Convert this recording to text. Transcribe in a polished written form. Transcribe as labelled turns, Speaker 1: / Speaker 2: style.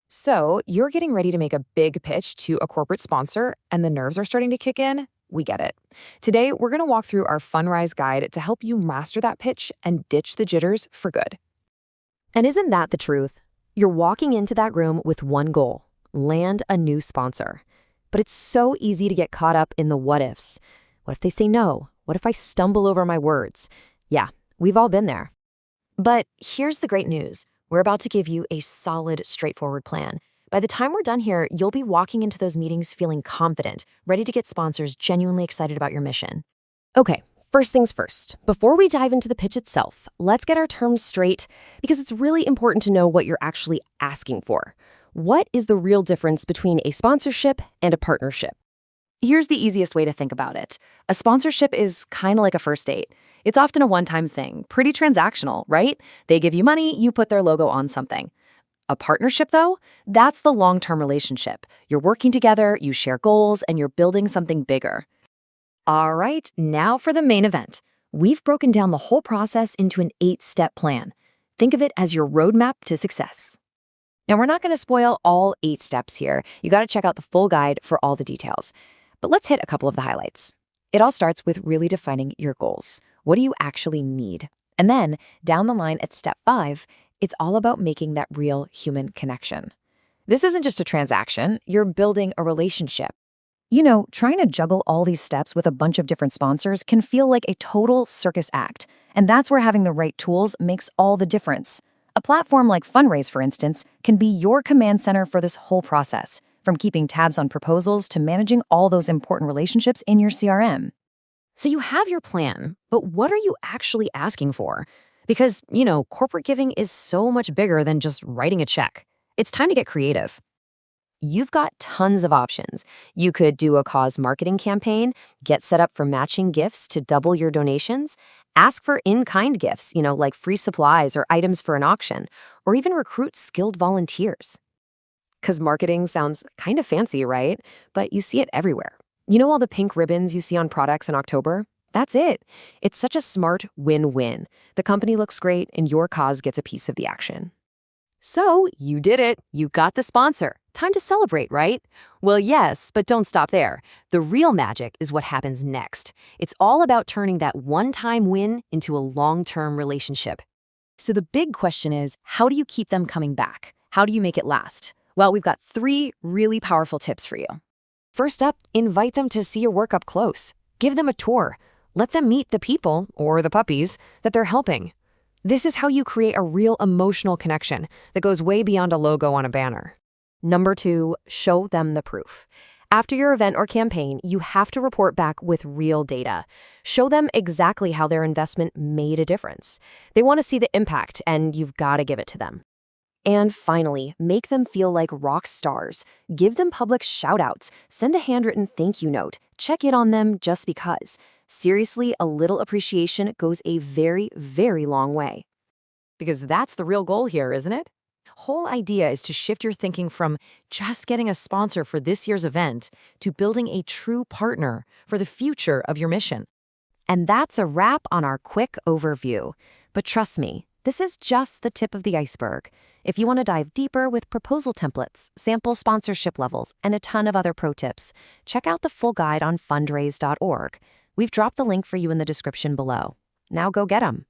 Speaker 1: So, you're getting ready to make a big pitch to a corporate sponsor, and the nerves are starting to kick in? We get it. Today, we're going to walk through our Funrise guide to help you master that pitch and ditch the jitters for good.
Speaker 2: And isn't that the truth? You're walking into that room with one goal: land a new sponsor. But it's so easy to get caught up in the what ifs. What if they say no? What if I stumble over my words? Yeah, we've all been there. But here's the great news. We're about to give you a solid, straightforward plan. By the time we're done here, you'll be walking into those meetings feeling confident, ready to get sponsors genuinely excited about your mission. Okay, first things first. Before we dive into the pitch itself, let's get our terms straight because it's really important to know what you're actually asking for. What is the real difference between a sponsorship and a partnership? Here's the easiest way to think about it. A sponsorship is kind of like a first date. It's often a one-time thing, pretty transactional, right? They give you money, you put their logo on something. A partnership, though, that's the long-term relationship. You're working together, you share goals, and you're building something bigger. All right, now for the main event. We've broken down the whole process into an 8-step plan. Think of it as your roadmap to success. Now, we're not going to spoil all 8 steps here. You got to check out the full guide for all the details. But let's hit a couple of the highlights. It all starts with really defining your goals. What do you actually need? And then, down the line at step 5, it's all about making that real human connection. This isn't just a transaction, you're building a relationship. You know, trying to juggle all these steps with a bunch of different sponsors can feel like a total circus act. And that's where having the right tools makes all the difference. A platform like Funrise, for instance, can be your command center for this whole process, from keeping tabs on proposals to managing all those important relationships in your CRM. So you have your plan, but what are you actually asking for? Because, corporate giving is so much bigger than just writing a check. It's time to get creative. You've got tons of options. You could do a cause marketing campaign, get set up for matching gifts to double your donations, ask for in-kind gifts, like free supplies or items for an auction, or even recruit skilled volunteers. Because marketing sounds kind of fancy, right? But you see it everywhere. You know all the pink ribbons you see on products in October? That's it. It's such a smart win-win. The company looks great and your cause gets a piece of the action. So, you did it. You got the sponsor. Time to celebrate, right? Well, yes, but don't stop there. The real magic is what happens next. It's all about turning that one-time win into a long-term relationship. So the big question is, how do you keep them coming back? How do you make it last? Well, we've got 3 really powerful tips for you. First up, invite them to see your work up close. Give them a tour. Let them meet the people, or the puppies, that they're helping. This is how you create a real emotional connection that goes way beyond a logo on a banner. Number 2, show them the proof. After your event or campaign, you have to report back with real data. Show them exactly how their investment made a difference. They want to see the impact, and you've got to give it to them. And finally, make them feel like rock stars. Give them public shout-outs. Send a handwritten thank you note. Check in on them just because. Seriously, a little appreciation goes a very, very long way. Because that's the real goal here, isn't it? Whole idea is to shift your thinking from just getting a sponsor for this year's event to building a true partner for the future of your mission. And that's a wrap on our quick overview. But trust me, this is just the tip of the iceberg. If you want to dive deeper with proposal templates, sample sponsorship levels, and a ton of other pro tips, check out the full guide on fundraise.org. We've dropped the link for you in the description below. Now go get 'em.